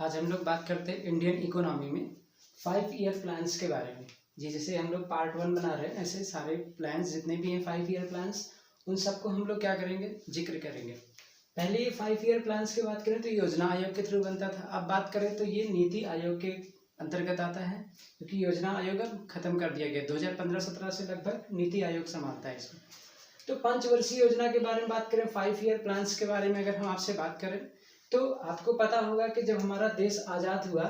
आज हम लोग बात करते हैं इंडियन इकोनॉमी में 5 ईयर प्लान्स के बारे में। जी, जैसे हम लोग पार्ट 1 बना रहे हैं, ऐसे सारे प्लान्स जितने भी हैं 5 ईयर प्लान्स, उन सबको हम लोग क्या करेंगे, जिक्र करेंगे। पहले ये 5 ईयर प्लान्स की बात करें तो योजना आयोग के थ्रू बनता था। अब बात करें तो ये नीति आयोग के अंतर्गत आता है, क्योंकि योजना आयोग अब खत्म कर दिया गया। 2015-17 से लगभग नीति आयोग संभालता है इसमें। तो 5 वर्षीय योजना के बारे में बात करें, 5 ईयर प्लान्स के बारे में अगर हम आपसे बात करें तो आपको पता होगा कि जब हमारा देश आज़ाद हुआ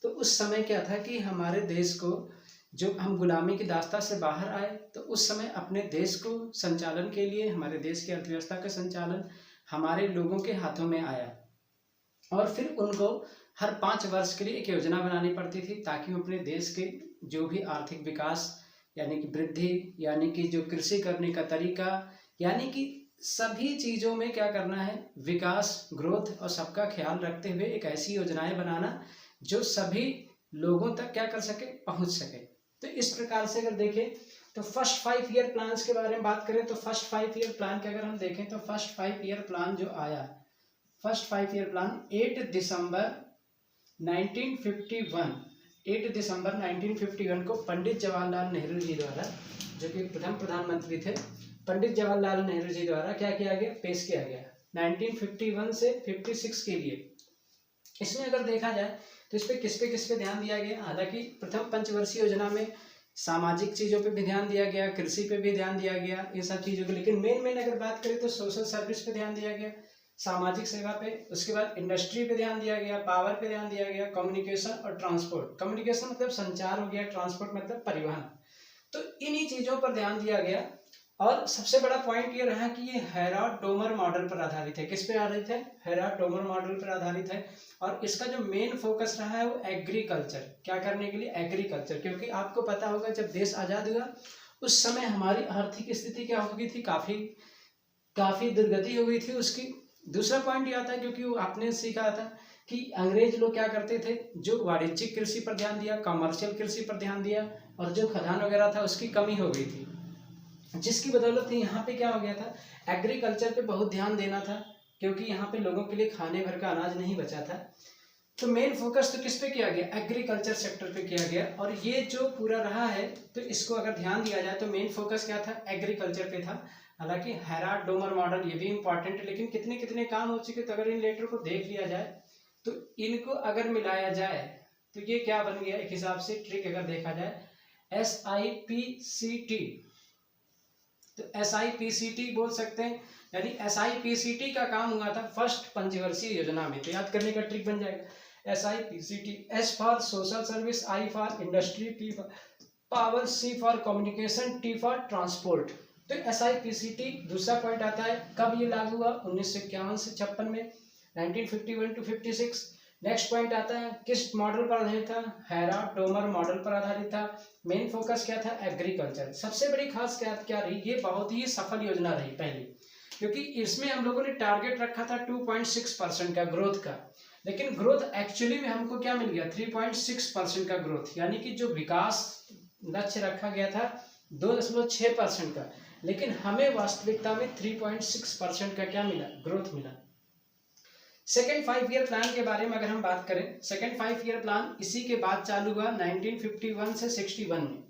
तो उस समय क्या था कि हमारे देश को, जो हम गुलामी की दास्ता से बाहर आए, तो उस समय अपने देश को संचालन के लिए, हमारे देश की अर्थव्यवस्था का संचालन हमारे लोगों के हाथों में आया। और फिर उनको हर 5 वर्ष के लिए एक योजना बनानी पड़ती थी, ताकि वो अपने देश के जो भी आर्थिक विकास यानी कि वृद्धि, यानी कि जो कृषि करने का तरीका, यानी कि सभी चीज़ों में क्या करना है, विकास, ग्रोथ और सबका ख्याल रखते हुए एक ऐसी योजनाएं बनाना जो सभी लोगों तक क्या कर सके, पहुंच सके। तो इस प्रकार से अगर देखें तो फर्स्ट 5 ईयर प्लान्स के बारे में बात करें तो फर्स्ट 5 ईयर प्लान के अगर हम देखें तो फर्स्ट 5 ईयर प्लान जो आया, फर्स्ट 5 ईयर प्लान 8 दिसंबर 1951 को पंडित जवाहरलाल नेहरू जी द्वारा, जो कि प्रथम प्रधानमंत्री थे, पंडित जवाहरलाल नेहरू जी द्वारा क्या किया गया, पेश किया गया 1951 से 56 के लिए। इसमें अगर देखा जाए तो इस पे किस पे ध्यान दिया गया। हालांकि प्रथम पंचवर्षीय योजना में सामाजिक चीज़ों पे भी ध्यान दिया गया, कृषि पे भी ध्यान दिया गया, ये सब चीज़ों को, लेकिन मेन अगर बात करें तो सोशल सर्विस पे ध्यान दिया गया, सामाजिक सेवा पे। उसके बाद इंडस्ट्री पे ध्यान दिया गया, पावर पे ध्यान दिया गया, कम्युनिकेशन और ट्रांसपोर्ट। कम्युनिकेशन मतलब संचार हो गया, ट्रांसपोर्ट मतलब परिवहन। तो इन्हीं चीज़ों पर ध्यान दिया गया। और सबसे बड़ा पॉइंट ये रहा कि ये हेराड-डोमर मॉडल पर आधारित है। किस पे आधारित है, हेराड-डोमर मॉडल पर आधारित है। और इसका जो मेन फोकस रहा है वो एग्रीकल्चर, क्या करने के लिए, एग्रीकल्चर। क्योंकि आपको पता होगा जब देश आज़ाद हुआ उस समय हमारी आर्थिक स्थिति क्या हो गई थी, काफ़ी दुर्गति हो गई थी उसकी। दूसरा पॉइंट ये आता है, क्योंकि वो आपने सीखा था कि अंग्रेज लोग क्या करते थे, जो वाणिज्यिक कृषि पर ध्यान दिया, कमर्शियल कृषि पर ध्यान दिया, और जो खदान वगैरह था उसकी कमी हो गई थी, जिसकी बदौलत यहाँ पे क्या हो गया था, एग्रीकल्चर पे बहुत ध्यान देना था, क्योंकि यहाँ पे लोगों के लिए खाने भर का अनाज नहीं बचा था। तो मेन फोकस तो किस पे किया गया, एग्रीकल्चर सेक्टर पे किया गया। और ये जो पूरा रहा है तो इसको अगर ध्यान दिया जाए तो मेन फोकस क्या था, एग्रीकल्चर पे था। हालांकि हेराड-डोमर मॉडल ये भी इंपॉर्टेंट है, लेकिन कितने कितने काम हो चुके, तो अगर इन लेटर को देख लिया जाए तो इनको अगर मिलाया जाए तो ये क्या बन गया, एक हिसाब से ट्रिक अगर देखा जाए, SIPCT। तो SIPCT बोल सकते हैं, यानी SIPCT का काम हुआ था फर्स्ट पंचवर्षीय योजना में। तो याद करने का ट्रिक बन जाएगा SIPCT। S for social service, I for industry, P for power, C for communication, T for transport. तो SIPCT दूसरा पॉइंट आता है, कब ये लागू हुआ, 1951 से 56 में, 1951 to 56। नेक्स्ट पॉइंट आता है, किस मॉडल पर आधारित था, हेराड-डोमर मॉडल पर आधारित था। मेन फोकस क्या था, एग्रीकल्चर। सबसे बड़ी खास क्या रही, ये बहुत ही सफल योजना रही पहली, क्योंकि इसमें हम लोगों ने टारगेट रखा था 2.6% का ग्रोथ का, लेकिन ग्रोथ एक्चुअली में हमको क्या मिल गया, 3.6% का ग्रोथ। यानी कि जो विकास लक्ष्य रखा गया था 2.6% का, लेकिन हमें वास्तविकता में 3.6% का क्या मिला, ग्रोथ मिला। सेकेंड 5 ईयर प्लान के बारे में अगर हम बात करें, सेकेंड 5 ईयर प्लान इसी के बाद चालू हुआ 1951 से 61 में।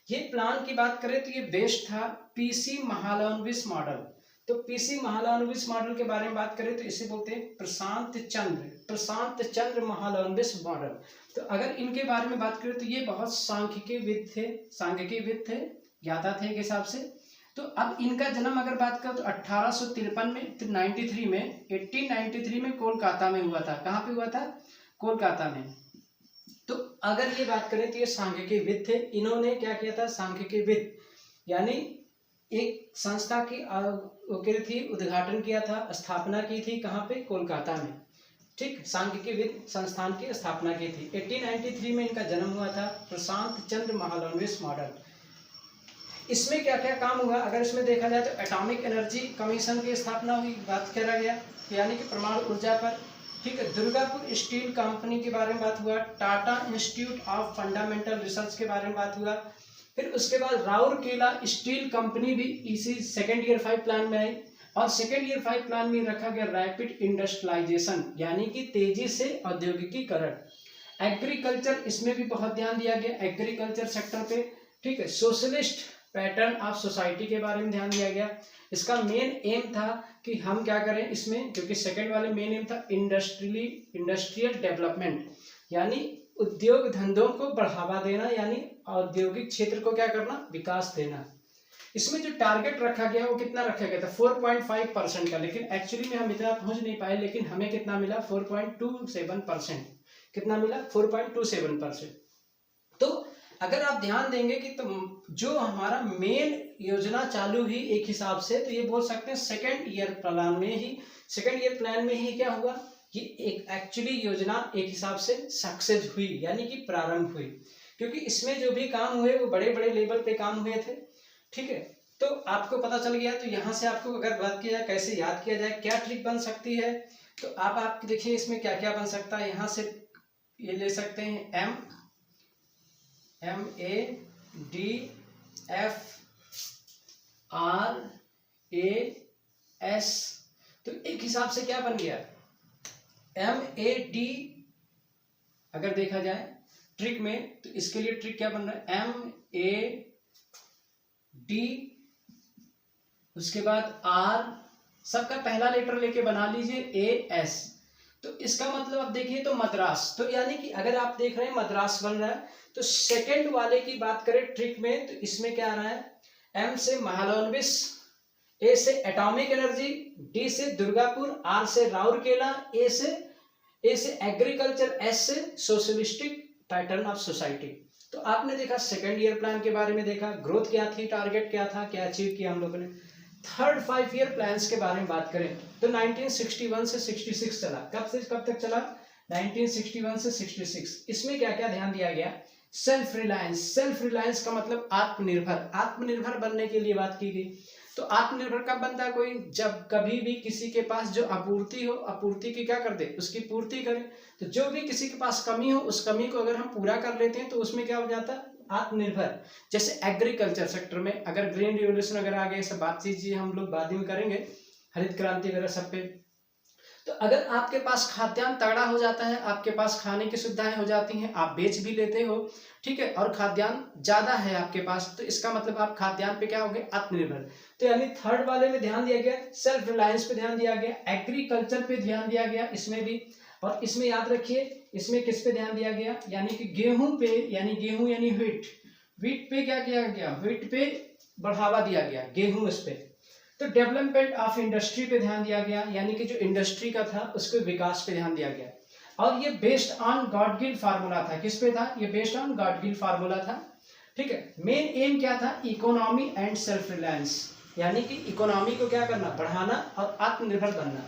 ये प्लान की बात करें तो ये बेस्ड था PC महालनोबिस मॉडल। तो PC महालनोबिस मॉडल के बारे में बात करें तो इसे बोलते हैं प्रशांत चंद्र महालनोबिस मॉडल। तो अगर इनके बारे में बात करें तो ये बहुत सांख्यिकीविद थे, ज्ञाता थे एक हिसाब से। तो अब इनका जन्म अगर बात करें तो 1853 में, 1893 में कोलकाता में हुआ था। कहाँ पे हुआ था, कोलकाता में। तो अगर ये बात करें तो ये सांख्यिकीविद थे। इन्होंने क्या किया था, सांख्यिकीविद यानी एक संस्था की उद्घाटन किया था, स्थापना की थी, कहाँ पे, कोलकाता में। ठीक, सांख्यिकीविद संस्थान की स्थापना की थी। 1893 में इनका जन्म हुआ था, प्रशांत चंद्र महालनोबिस मॉडल। इसमें क्या क्या काम हुआ, अगर इसमें देखा जाए तो एटॉमिक एनर्जी कमीशन की स्थापना हुई, बात करा गया, यानी कि परमाणु ऊर्जा पर। ठीक है, दुर्गापुर स्टील कंपनी के बारे में बात हुआ, Tata institute of fundamental research के बारे में बात हुआ। फिर उसके बाद राउरकेला स्टील कंपनी भी इसी सेकेंड ईयर 5 प्लान में आई। और सेकेंड ईयर 5 प्लान में रखा गया रैपिड इंडस्ट्रियलाइजेशन, यानी कि तेजी से औद्योगिकीकरण। एग्रीकल्चर, इसमें भी बहुत ध्यान दिया गया एग्रीकल्चर सेक्टर पे, ठीक है। सोशलिस्ट पैटर्न ऑफ सोसाइटी के बारे में ध्यान दिया गया। इसका मेन एम था कि हम क्या करें इसमें, क्योंकि सेकंड वाले मेन एम था इंडस्ट्रियल डेवलपमेंट, यानी उद्योग धंधों को बढ़ावा देना, यानी औद्योगिक क्षेत्र को क्या करना, विकास देना। इसमें जो टारगेट रखा गया वो कितना रखा गया था, 4.5% का, लेकिन एक्चुअली में हम इतना पहुंच नहीं पाए, लेकिन हमें कितना मिला 4.27%। कितना मिला 4.27%। तो अगर आप ध्यान देंगे कि तो जो हमारा मेन योजना चालू हुई एक हिसाब से, तो ये बोल सकते हैं सेकेंड ईयर प्लान में ही क्या हुआ, ये एक एक्चुअली योजना एक हिसाब से सक्सेस हुई, यानी कि प्रारंभ हुई, क्योंकि इसमें जो भी काम हुए वो बड़े बड़े लेवल पे काम हुए थे, ठीक है। तो आपको पता चल गया। तो यहाँ से आपको अगर बात किया जाए कैसे याद किया जाए, क्या ट्रिक बन सकती है, तो आप देखिए इसमें क्या क्या बन सकता है। यहाँ से ये ले सकते हैं MADFRAS, तो एक हिसाब से क्या बन गया MAD। अगर देखा जाए ट्रिक में, तो इसके लिए ट्रिक क्या बन रहा है MAD, उसके बाद R, सबका पहला लेटर लेके बना लीजिए AS। तो इसका मतलब आप देखिए तो मद्रास, तो यानी कि अगर आप देख रहे हैं मद्रास बन रहा है। तो सेकंड वाले की बात करें ट्रिक में, तो इसमें क्या आ रहा है, M से महालनोबिस, A से एटॉमिक एनर्जी, D से दुर्गापुर, R से राउरकेला, A से एग्रीकल्चर, S से सोशलिस्टिक पैटर्न ऑफ सोसाइटी। तो आपने देखा सेकंड ईयर प्लान के बारे में देखा, ग्रोथ क्या थी, टारगेट क्या था, क्या अचीव किया हम लोगों ने। थर्ड 5 ईयर प्लान्स के बारे में बात करें तो 1961 से 66 चला। कब से कब तक चला, 1961 से 66। इसमें क्या क्या ध्यान दिया गया, सेल्फ रिलायंस का मतलब आत्मनिर्भर बनने के लिए बात की गई। तो आत्मनिर्भर कब बनता है कोई, जब कभी भी किसी के पास जो आपूर्ति हो, आपूर्ति की क्या कर दे, उसकी पूर्ति करे। तो जो भी किसी के पास कमी हो, उस कमी को अगर हम पूरा कर लेते हैं तो उसमें क्या हो जाता है, आत्मनिर्भर। जैसे एग्रीकल्चर सेक्टर में अगर ग्रीन रिवोल्यूशन अगर आ गए, सब बातचीत हम लोग बाद में करेंगे, हरित क्रांति वगैरह सब पे। तो अगर आपके पास खाद्यान्न तगड़ा हो जाता है, आपके पास खाने की सुविधाएं हो जाती हैं, आप बेच भी लेते हो, ठीक है, और खाद्यान्न ज्यादा है आपके पास, तो इसका मतलब आप खाद्यान्न पे क्या हो गए, आत्मनिर्भर। तो यानी थर्ड वाले में ध्यान दिया गया, सेल्फ रिलायंस पे ध्यान दिया गया, एग्रीकल्चर पे ध्यान दिया गया इसमें भी। और इसमें याद रखिए इसमें किस पे ध्यान दिया गया, यानी कि गेहूं पे, यानी गेहूं यानी व्हीट पे क्या किया गया, व्हीट पे बढ़ावा दिया गया, गेहूं इस पे। तो डेवलपमेंट ऑफ इंडस्ट्री पे ध्यान दिया गया, यानी कि जो इंडस्ट्री का था उसके विकास पे ध्यान दिया गया। और ये बेस्ड ऑन गॉडगिल फार्मूला था, किस पे था, ये बेस्ड ऑन गॉडगिल फार्मूला था, ठीक है। मेन एम क्या था, इकोनॉमी एंड सेल्फ रिलायंस, यानी कि इकोनॉमी को क्या करना, बढ़ाना और आत्मनिर्भर बनना।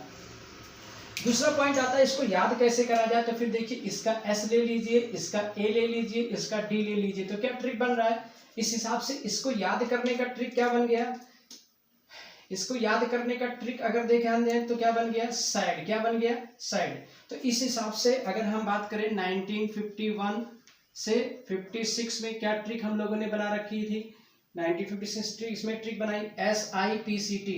दूसरा पॉइंट आता है, इसको याद कैसे करा जाए, तो फिर देखिए इसका S ले लीजिए, इसका A ले लीजिए, इसका D ले लीजिए, तो क्या ट्रिक बन रहा है। इस हिसाब से इसको याद करने का ट्रिक क्या बन गया, इसको याद करने का ट्रिक अगर देखें तो क्या बन गया, साइड, क्या बन गया, साइड। तो इस हिसाब से अगर हम बात करें 1951 से 56 में क्या ट्रिक हम लोगों ने बना रखी थी, 1956 ट्रिक, इसमें ट्रिक बनाई SIPCT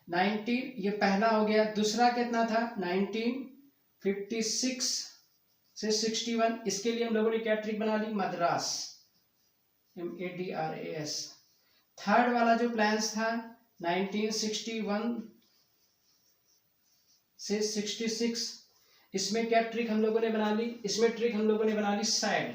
19, ये पहला हो गया। दूसरा कितना था 1956 से 61, इसके लिए हम लोगों ने क्या ट्रिक बना ली, मद्रास, MADRAS। थर्ड वाला जो प्लान्स था 1961 से 66, इसमें क्या ट्रिक हम लोगों ने बना ली, इसमें ट्रिक हम लोगों ने बना ली साइड।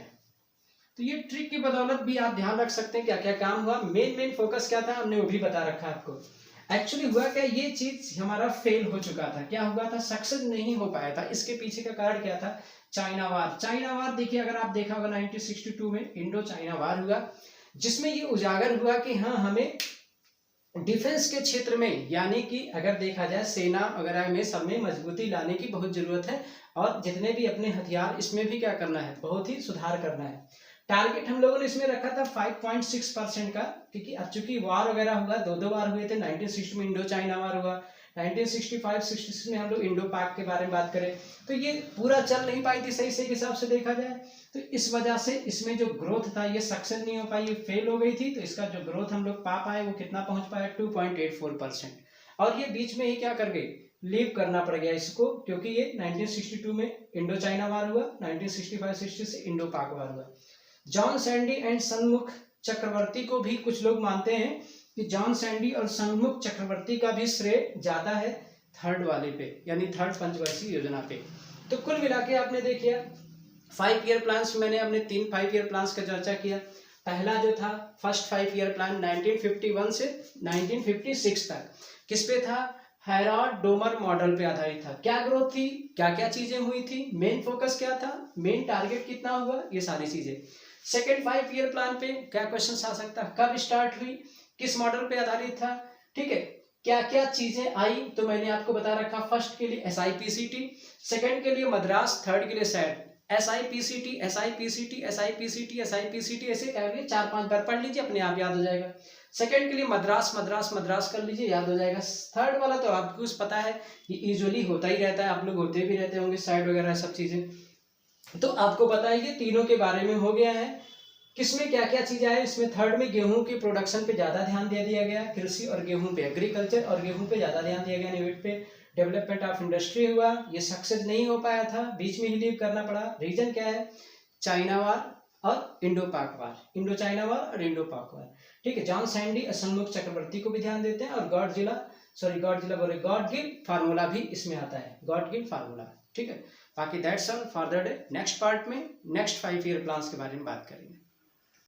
तो ये ट्रिक की बदौलत भी आप ध्यान रख सकते हैं क्या क्या काम हुआ, मेन फोकस क्या था हमने वो भी बता रखा आपको। एक्चुअली हुआ क्या, ये चीज हमारा फेल हो चुका था, क्या हुआ था, सक्सेस नहीं हो पाया था। इसके पीछे का कारण क्या था, चाइना वार। देखिए अगर आप देखा होगा 1962 में इंडो चाइना वार हुआ, जिसमें ये उजागर हुआ कि हाँ हमें डिफेंस के क्षेत्र में, यानी कि अगर देखा जाए सेना वगैरह में सब में मजबूती लाने की बहुत जरूरत है, और जितने भी अपने हथियार इसमें भी क्या करना है, बहुत ही सुधार करना है। टारगेट हम लोगों ने इसमें रखा था 5.6% का, क्योंकि अब चूंकि वार वगैरह हुआ, दो बार हुए थे, 1960 में इंडो चाइना वार हुआ, 1965-66 में हम लोग इंडो पाक के बारे में बात करें तो ये पूरा चल नहीं पाई थी सही के हिसाब से देखा जाए, तो इस वजह से इसमें जो ग्रोथ था ये सक्सेस नहीं हो पाई, ये फेल हो गई थी। तो इसका जो ग्रोथ हम लोग पा पाए वो कितना पहुंच पाया 2.84%। और ये बीच में ही क्या कर गई, लीव करना पड़ गया इसको, क्योंकि ये 1962 में इंडो चाइना वार हुआ, 1965-66 से इंडो पाक वार हुआ। जॉन सैंडी एंड सनमुख चक्रवर्ती को भी कुछ लोग मानते हैं कि जॉन सैंडी और सनमुख चक्रवर्ती का भी श्रेय जाता है थर्ड वाले पे, यानी थर्ड पंचवर्षीय योजना पे। तो कुल मिला के आपने देखिए 5 ईयर प्लान्स, मैंने अपने 3 5 ईयर प्लान्स का चर्चा किया। पहला जो था फर्स्ट 5 ईयर प्लान 1951 से 1956 तक किस पे था, हैराल्ड डोमर मॉडल पे आधारित था। क्या ग्रोथ थी, क्या क्या चीजें हुई थी, मेन फोकस क्या था, मेन टारगेट कितना हुआ, ये सारी चीजें। सेकेंड 5 ईयर प्लान पे क्या क्वेश्चन आ सकता है, कब स्टार्ट हुई, किस मॉडल पे आधारित था, ठीक है, क्या क्या चीजें आई, तो मैंने आपको बता रखा। फर्स्ट के लिए SIPCT, सेकंड के लिए मद्रास, थर्ड के लिए set. SIPCT SIPCT SIPCT SIPCT ऐसे कहेंगे 4-5 बार पढ़ लीजिए, अपने आप याद हो जाएगा। सेकंड के लिए मद्रास मद्रास मद्रास कर लीजिए, याद हो जाएगा। थर्ड वाला तो आपको पता है ये यूजुअली होता ही रहता है, आप लोग होते भी रहते होंगे, साइड वगैरह सब चीजें। तो आपको पता है ये तीनों के बारे में हो गया है। किसमें क्या क्या चीजें आई, इसमें थर्ड में गेहूं के प्रोडक्शन पे ज्यादा ध्यान दे दिया गया, कृषि और गेहूं पे, एग्रीकल्चर और गेहूं पे ज्यादा ध्यान दिया गया। नीट पे डेवलपमेंट ऑफ इंडस्ट्री हुआ, ये सक्सेस नहीं हो पाया था, बीच में ही लीव करना पड़ा। रीजन क्या है, चाइना वार और इंडो पाक वार, इंडो चाइना वार और इंडो पाक वार, ठीक है। जॉन सैंडी और सनमुख चक्रवर्ती को भी ध्यान देते हैं, और गॉडगिल फार्मूला भी इसमें आता है, गॉडगिल फार्मूला, ठीक है। बाकी that's all for the day. Next part में नेक्स्ट 5 ईयर प्लान्स के बारे में बात करेंगे।